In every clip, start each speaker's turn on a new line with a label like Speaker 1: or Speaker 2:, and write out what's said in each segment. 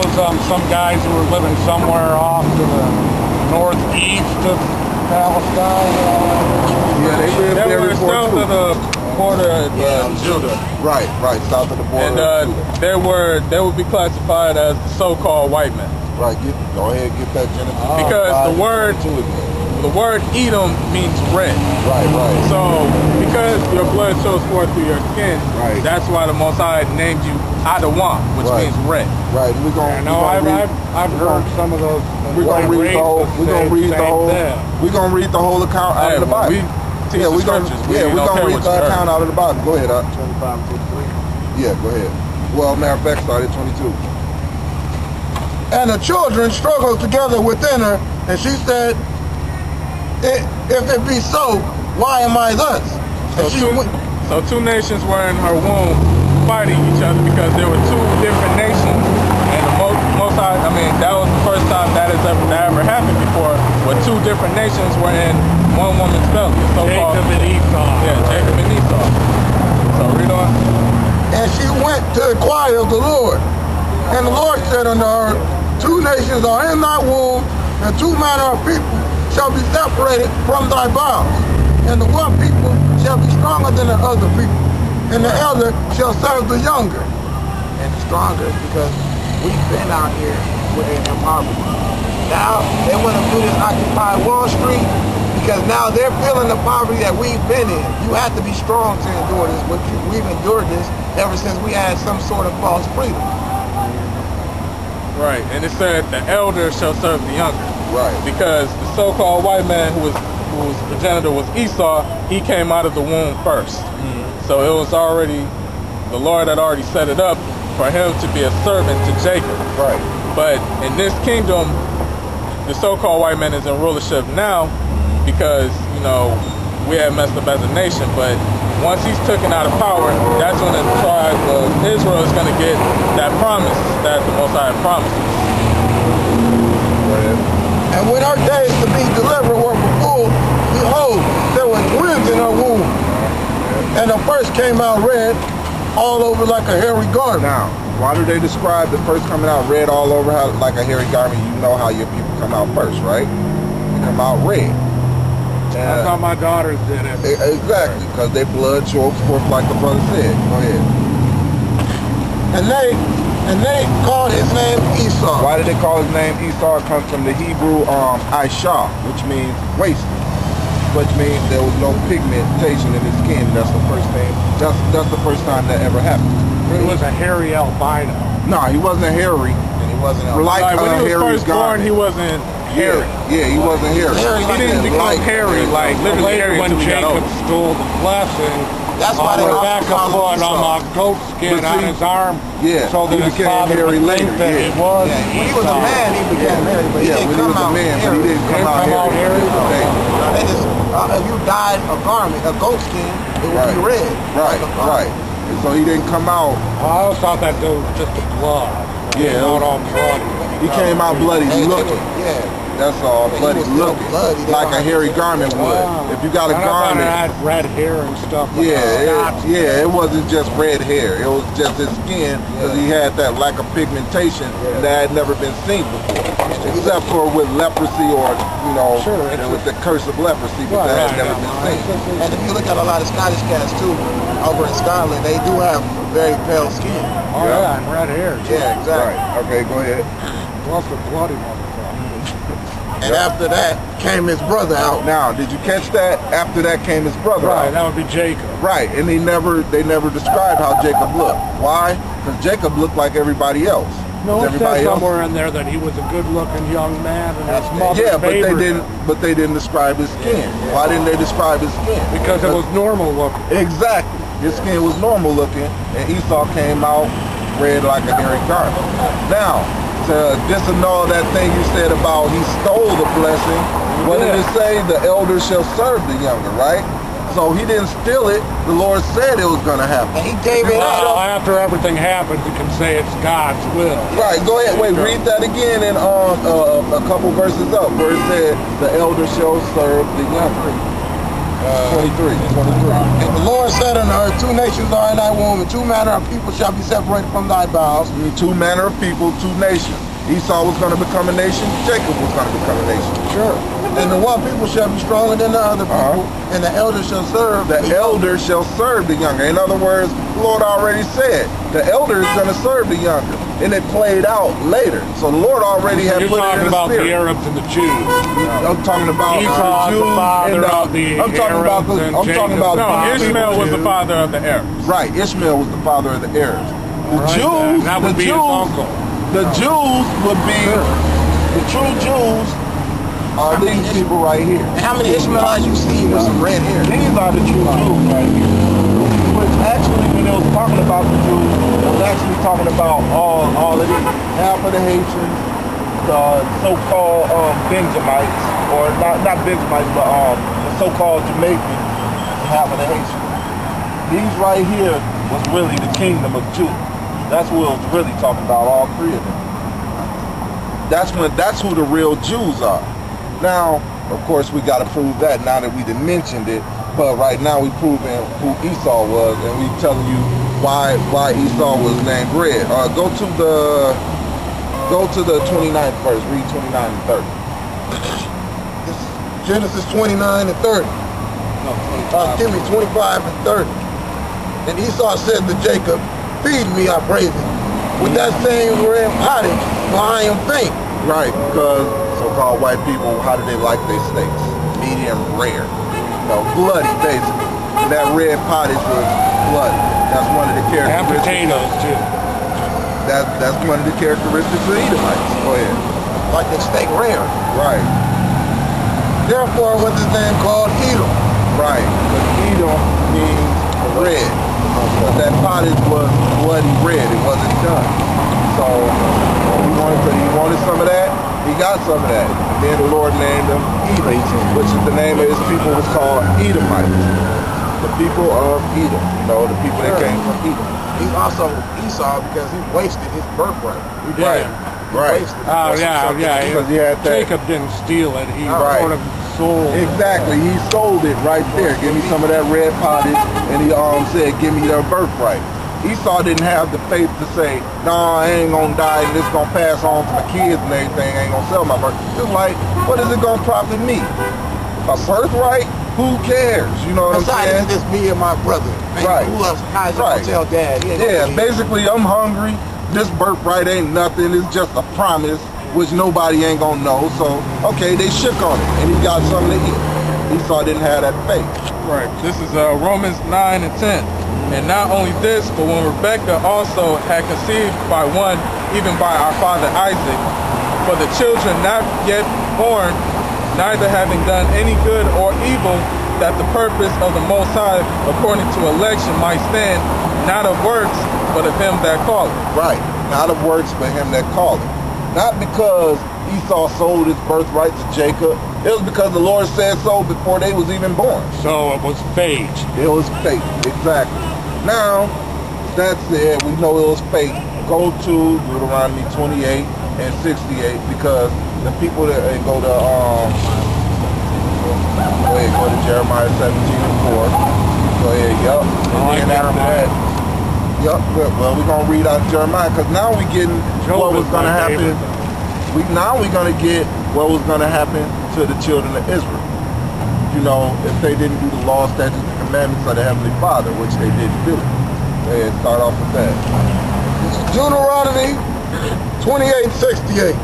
Speaker 1: Some guys who were living somewhere off to the northeast of Palestine.
Speaker 2: Yeah, they lived
Speaker 3: They
Speaker 2: there
Speaker 3: were
Speaker 2: before
Speaker 3: south
Speaker 2: too.
Speaker 3: of the border of Judah.
Speaker 2: Right, south of the border.
Speaker 3: And they would be classified as so-called white men.
Speaker 2: Right, go ahead, get that Genesis.
Speaker 3: Because the word Edom means red.
Speaker 2: Right.
Speaker 3: So because your blood shows forth through your skin,
Speaker 2: Right.
Speaker 3: that's why the Most High named you Adawan, which
Speaker 2: Right.
Speaker 3: means red.
Speaker 2: Right,
Speaker 1: I've heard some of those.
Speaker 2: We're gonna read the whole. We're gonna read the whole. We're gonna read the whole account out of the Bible.
Speaker 3: We're gonna
Speaker 2: read the account out of the Bible. Go ahead,
Speaker 1: 25 to 3.
Speaker 2: Yeah, go ahead. Well, matter of fact, started 22. And the children struggled together within her, and she said, "If it be so, why am I thus?"
Speaker 3: So two nations were in her womb fighting each other because there were two different nations, and the most High, that was the first time that ever happened before, where two different nations were in one woman's belly.
Speaker 1: Jacob and Esau.
Speaker 3: Yeah, Jacob and Esau. So read on.
Speaker 2: And she went to inquire of the Lord. And the Lord said unto her, two nations are in thy womb, and two manner of people shall be separated from thy bowels. And the one people shall be stronger than the other people, and the elder shall serve the younger.
Speaker 4: And the stronger is because we've been out here in poverty. Now they want to do this Occupy Wall Street because now they're feeling the poverty that we've been in. You have to be strong to endure this, but we've endured this ever since we had some sort of false freedom.
Speaker 3: Right, and it said the elder shall serve the younger.
Speaker 2: Right.
Speaker 3: Because the so-called white man whose progenitor was Esau, he came out of the womb first. So it was already, the Lord had already set it up for him to be a servant to Jacob.
Speaker 2: Right.
Speaker 3: But in this kingdom, the so-called white man is in rulership now because, we have messed up as a nation. But once he's taken out of power, that's when the tribe of Israel is going to get that promise that the Most High promised.
Speaker 2: And when her days to be delivered were fulfilled, behold, there were twins in her womb. And the first came out red, all over like a hairy garment. Now, why do they describe the first coming out red all over like a hairy garment? You know how your people come out first, right? They come out red.
Speaker 1: That's how my daughters did it.
Speaker 2: Exactly, because their blood shows forth like the brother said. Go ahead. And they called his name Esau. Why did they call his name Esau? It comes from the Hebrew Aisha, which means wasted, which means there was no pigmentation in his skin. That's the first thing. That's the first time that ever happened.
Speaker 1: He was a hairy albino.
Speaker 2: No, he wasn't hairy.
Speaker 4: And he wasn't
Speaker 3: When he was first born, he wasn't hairy.
Speaker 2: Yeah, he wasn't hairy.
Speaker 3: He didn't become hairy, like literally hairy
Speaker 1: When
Speaker 3: until he got
Speaker 1: Jacob
Speaker 3: older.
Speaker 1: stole the blessing,
Speaker 4: That's why they
Speaker 1: back a
Speaker 4: call him
Speaker 1: foot on
Speaker 4: Esau.
Speaker 1: a goat skin
Speaker 2: But
Speaker 1: on
Speaker 2: see,
Speaker 1: his arm,
Speaker 2: yeah,
Speaker 1: so that
Speaker 2: he
Speaker 1: his
Speaker 2: became
Speaker 1: father
Speaker 2: hairy
Speaker 1: would
Speaker 2: later,
Speaker 1: think that he was
Speaker 4: Yeah, when he was a
Speaker 1: Esau.
Speaker 4: man, he became hairy, but he
Speaker 2: Yeah,
Speaker 4: didn't
Speaker 2: when he
Speaker 4: come
Speaker 2: was a
Speaker 4: out
Speaker 2: man, but
Speaker 4: hairy.
Speaker 2: he didn't come out hairy.
Speaker 4: They just, if you dyed a garment, a goat skin, it would be red.
Speaker 2: Right,
Speaker 4: like a garment.
Speaker 2: right. And so he didn't come out.
Speaker 1: I always thought that dude was just a blood.
Speaker 2: Yeah,
Speaker 1: Not all bloody.
Speaker 2: he came out bloody
Speaker 4: Hey,
Speaker 2: looking.
Speaker 4: Yeah.
Speaker 2: That's all,
Speaker 4: He
Speaker 2: bloody
Speaker 4: was still
Speaker 2: looking,
Speaker 4: bloody. They
Speaker 2: like a
Speaker 4: don't have
Speaker 2: hairy
Speaker 4: to-
Speaker 2: garment would.
Speaker 1: Wow.
Speaker 2: If you got a
Speaker 1: I thought it
Speaker 2: garment,
Speaker 1: had red hair and stuff. Like
Speaker 2: it wasn't just red hair. It was just his skin, because he had that lack of pigmentation that had never been seen before, except for with leprosy or with the curse of leprosy, but that had never been seen.
Speaker 4: And if you look at a lot of Scottish cats too, over in Scotland, they do have very pale skin.
Speaker 1: Oh yeah, and red hair. Too.
Speaker 4: Yeah, exactly.
Speaker 2: Right. Okay, go ahead.
Speaker 1: Plus the bloody motherfucker.
Speaker 4: And after that came his brother out.
Speaker 2: Now, did you catch that? After that came his brother
Speaker 1: Right,
Speaker 2: out.
Speaker 1: that would be Jacob.
Speaker 2: Right, and they never described how Jacob looked. Why? Because Jacob looked like everybody else.
Speaker 1: No, it
Speaker 2: Everybody
Speaker 1: says
Speaker 2: else.
Speaker 1: somewhere in there that he was a good-looking young man, and his mother
Speaker 2: Yeah, but
Speaker 1: favored
Speaker 2: they
Speaker 1: him
Speaker 2: didn't. But they didn't describe his skin. Why didn't they describe his skin?
Speaker 1: because it was normal looking.
Speaker 2: Exactly. His skin was normal looking, and Esau came out red like a hairy garment. Now, to disannul that thing you said about he stole the blessing, what did it say? The elder shall serve the younger, right? So he didn't steal it. The Lord said it was going to happen.
Speaker 4: And he gave it
Speaker 1: Well,
Speaker 4: up.
Speaker 1: after everything happened, you can say it's God's will.
Speaker 2: Right, go ahead. Wait, read that again in a couple verses up where it said the elder shall serve the younger. 23. And the Lord said unto her, two nations are in thy womb, and two manner of people shall be separated from thy bowels.
Speaker 5: Two manner of people, two nations. Esau was going to become a nation. Jacob was going to become a nation.
Speaker 2: Sure. And the one people shall be stronger than the other people, and the elder shall serve.
Speaker 5: The elder shall serve the younger. In other words, the Lord already said the elder is going to serve the younger. And it played out later. So the Lord already had put it in the spirit.
Speaker 1: You're talking about the Arabs and the Jews.
Speaker 5: I'm talking about
Speaker 1: Esau,
Speaker 5: the Jews
Speaker 1: the father
Speaker 5: and
Speaker 1: of the
Speaker 5: I'm talking about
Speaker 1: Arabs and Jacob.
Speaker 3: No, Ishmael was the father of the Arabs.
Speaker 5: Right, Ishmael was the father of the Arabs. The
Speaker 1: Right,
Speaker 5: Jews,
Speaker 1: that would
Speaker 5: the
Speaker 1: be his
Speaker 5: Jews,
Speaker 1: uncle.
Speaker 5: the Jews would be the true Jews are these people right here.
Speaker 4: And how many Ishmaelites you see with some red hair?
Speaker 5: These are the true Jews right here. Which actually, when it was talking about the Jews, it was actually talking about all of these. Half of the Haitians, the so-called Benjamites, or not Benjamites, but the so-called Jamaicans, and half of the Haitians. These right here was really the kingdom of Judah. That's what it was really talking about, all three of them. That's who the real Jews are. Now, of course, we got to prove that now that we done mentioned it. But right now we proving who Esau was, and we telling you why Esau was named Red. Go to the 29th verse. Read 29 and 30.
Speaker 2: This is Genesis 29 and 30.
Speaker 3: No, 25.
Speaker 2: Give me 25 and 30. And Esau said to Jacob, feed me, I pray thee, with that same red pottage, for I am faint.
Speaker 5: Right, because so-called white people, how do they like their steaks? Medium rare. Bloody, basically. And that red pottage was bloody. That's one of the
Speaker 1: And
Speaker 5: characteristics.
Speaker 1: potatoes, too.
Speaker 5: That's one of the characteristics of Edomites. Go ahead.
Speaker 2: Like the steak rare.
Speaker 5: Right,
Speaker 2: Therefore was his name called Edom.
Speaker 5: right. But Edom means red. But that pottage was bloody red. It wasn't done. So he wanted some of that. He got some of that. Then the Lord named him Edom, which is the name of his people was called Edomites. The people of Edom. The people that came from Edom.
Speaker 4: He's also Esau because he wasted his birthright.
Speaker 1: Yeah.
Speaker 5: Right.
Speaker 1: Oh, yeah.
Speaker 5: Because he had that.
Speaker 1: Jacob didn't steal it. He
Speaker 5: Right.
Speaker 1: sort of sold it.
Speaker 5: Exactly. He sold it right there. Give me some of that red pottage. And he said, give me their birthright. Esau didn't have the faith to say, no, I ain't gonna die and this gonna pass on to my kids and everything. I ain't gonna sell my birth. It's like, what is it gonna profit me? A birthright? Who cares? You know what I'm
Speaker 4: Besides,
Speaker 5: saying?
Speaker 4: it's just me and my brother. Man,
Speaker 5: Right.
Speaker 4: Who else? How's you
Speaker 5: Right.
Speaker 4: gonna tell dad? He ain't gonna
Speaker 5: Yeah,
Speaker 4: believe.
Speaker 5: basically I'm hungry. This birthright ain't nothing. It's just a promise, which nobody ain't gonna know. So, okay, they shook on it and he got something to eat. Esau didn't have that faith.
Speaker 3: Right. This is Romans 9 and 10. And not only this, but when Rebekah also had conceived by one, even by our father Isaac, for the children not yet born, neither having done any good or evil, that the purpose of the Most High, according to election, might stand, not of works, but of him that calleth.
Speaker 5: Right. Not of works, but him that called it. Not because Esau sold his birthright to Jacob. It was because the Lord said so before they was even born.
Speaker 1: So it was fate.
Speaker 5: It was fate. Exactly. Now, that's it. We know it was fate. Go to Deuteronomy 28 and 68 because the people that go to go to Jeremiah 17 and 4. Go ahead, yup. And then after that, yup. Well, we're gonna read out Jeremiah because now we getting what was gonna happen. Now we're gonna get what was gonna happen to the children of Israel. If they didn't do the law, statutes, and commandments of the Heavenly Father, which they didn't do. And start off with that.
Speaker 2: This is Deuteronomy 28 and 68.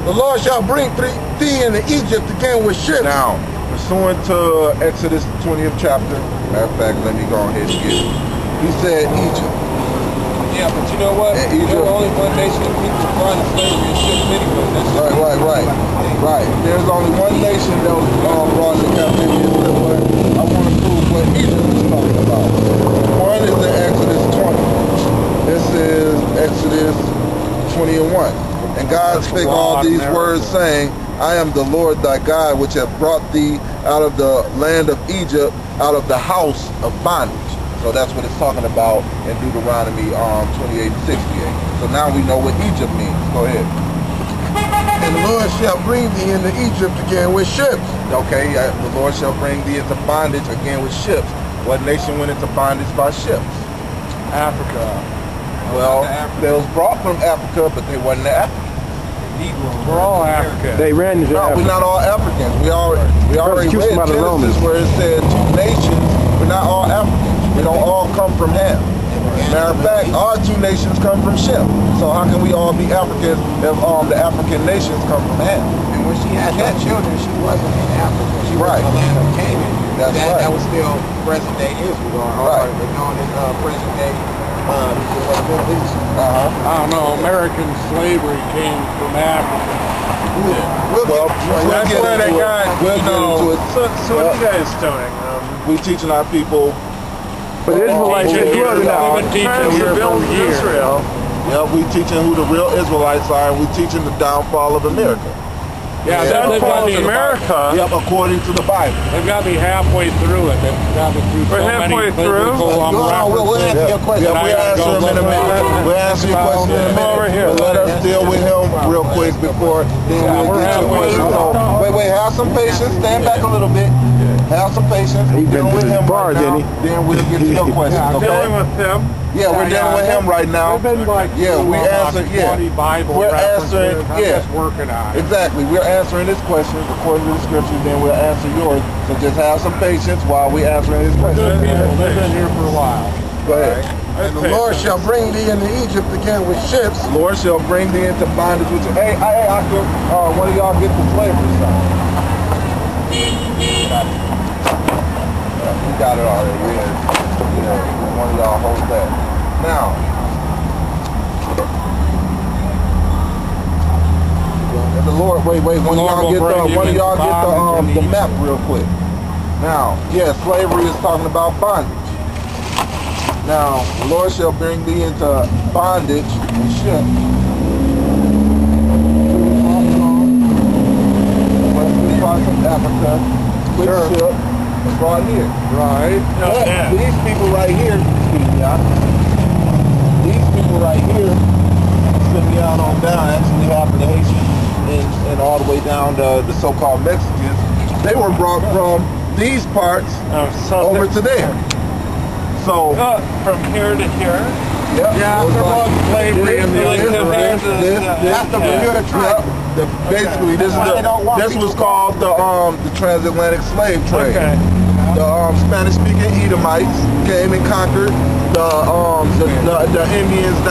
Speaker 2: The Lord shall bring thee into Egypt again with ships.
Speaker 5: Now, pursuant to Exodus 20th chapter, matter of fact, let me go ahead and get it. He said Egypt.
Speaker 3: Yeah, but you know what?
Speaker 5: And
Speaker 3: There's
Speaker 5: Egypt.
Speaker 3: only one nation of people brought in slavery and shipped anyway. That's
Speaker 5: Right. There's only one nation that was brought into captivity, but I want to prove what Egypt is talking about. One is in Exodus 20. This is Exodus 20 and 1. And God spake all these words, saying, I am the Lord thy God, which have brought thee out of the land of Egypt, out of the house of bondage. So that's what it's talking about in Deuteronomy 28 and 68. So now we know what Egypt means. Go ahead.
Speaker 2: And And the Lord shall bring thee into Egypt again with ships.
Speaker 5: Okay, the Lord shall bring thee into bondage again with ships. What nation went into bondage by ships?
Speaker 1: Africa.
Speaker 5: Well, they was brought from Africa, but they wasn't the Africans.
Speaker 1: We're all African.
Speaker 6: They ran into
Speaker 5: No, we're
Speaker 6: Africa.
Speaker 5: not all Africans. We already
Speaker 6: Persecution
Speaker 5: read
Speaker 6: by the
Speaker 5: Genesis
Speaker 6: Romans.
Speaker 5: where it said two nations. We're not all Africans. We don't all come from Ham. Matter of fact, our two nations come from Shem. So how can we all be Africans if the African nations come from Ham?
Speaker 4: And when she had her children, she wasn't in Africa. She was in the land of Canaan.
Speaker 5: That's right.
Speaker 4: That was still present day Israel, or known as present day Middle East.
Speaker 1: I don't know. American slavery came from Africa.
Speaker 5: Well,
Speaker 3: That's where they got,
Speaker 5: we'll
Speaker 3: you
Speaker 5: get
Speaker 3: know.
Speaker 5: into it.
Speaker 7: So what are you guys doing?
Speaker 5: We teaching our people.
Speaker 6: But Israelites
Speaker 1: Teaching
Speaker 6: is
Speaker 1: here,
Speaker 6: good now.
Speaker 1: we've been teaching
Speaker 7: Trying to
Speaker 1: here for
Speaker 7: build
Speaker 1: years.
Speaker 7: Israel.
Speaker 5: Yeah, we teaching who the real Israelites are, and we teaching the downfall of America.
Speaker 1: Yeah,
Speaker 5: Yeah.
Speaker 1: they've got
Speaker 7: Downfall
Speaker 1: me.
Speaker 7: of America.
Speaker 5: Yep, according to the Bible.
Speaker 1: They've got me halfway through it. They've got me through
Speaker 7: We're
Speaker 1: so
Speaker 7: halfway
Speaker 1: many
Speaker 7: through.
Speaker 1: biblical
Speaker 4: We'll answer your question.
Speaker 5: Yeah, we'll answer him in a minute. We'll answer your question in a minute.
Speaker 7: Over here.
Speaker 5: But let us deal with him real quick before then we'll
Speaker 1: we're
Speaker 5: get your
Speaker 1: halfway
Speaker 5: question.
Speaker 1: through.
Speaker 5: So, wait, have some patience. Stand back a little bit. Have some patience.
Speaker 6: He
Speaker 5: We're
Speaker 6: been
Speaker 5: dealing with
Speaker 6: to the
Speaker 5: him
Speaker 6: bar,
Speaker 5: right now.
Speaker 6: didn't he?
Speaker 5: Then we'll get to your question.
Speaker 7: Dealing
Speaker 5: Okay?
Speaker 7: with them.
Speaker 5: Yeah, we're dealing with him right now.
Speaker 1: They've been like
Speaker 5: Yeah, we
Speaker 1: about
Speaker 5: answered.
Speaker 1: 20
Speaker 5: Yeah,
Speaker 1: Bible
Speaker 5: we're
Speaker 1: references.
Speaker 5: answering.
Speaker 1: I'm
Speaker 5: Yeah.
Speaker 1: just working on it.
Speaker 5: Exactly. We're answering his questions according to the scriptures, then we'll answer yours. So just have some patience while we answering his
Speaker 1: Good
Speaker 5: questions.
Speaker 1: people. They've been here for a while.
Speaker 5: Go ahead.
Speaker 2: And the Lord shall bring thee into Egypt again with ships.
Speaker 5: Lord shall bring thee into bondage with you. Hey, I could, one of y'all get the slavery side. We got it already. Yeah. One of y'all hold that. Now, and the Lord, wait, one of
Speaker 1: Lord
Speaker 5: y'all
Speaker 1: will
Speaker 5: get
Speaker 1: bring you
Speaker 5: one of
Speaker 1: into
Speaker 5: y'all get
Speaker 1: bondage
Speaker 5: the
Speaker 1: in
Speaker 5: map real quick. Now, yeah, slavery is talking about bondage. Now, the Lord shall bring thee into bondage and ship. Western parts of Africa, with ship, and brought here.
Speaker 1: Right.
Speaker 5: But
Speaker 7: yeah.
Speaker 5: these people right here, these people right here, Simeon on down, actually half of the Haitians and all the way down to the so-called Mexicans, they were brought from these parts over to there. So,
Speaker 7: From here to here.
Speaker 1: Yeah,
Speaker 5: it was
Speaker 1: there was slavery in the
Speaker 4: That's the Bermuda Triangle.
Speaker 5: basically, this was called the transatlantic slave trade.
Speaker 7: Okay.
Speaker 5: The Spanish-speaking Edomites came and conquered the Indians down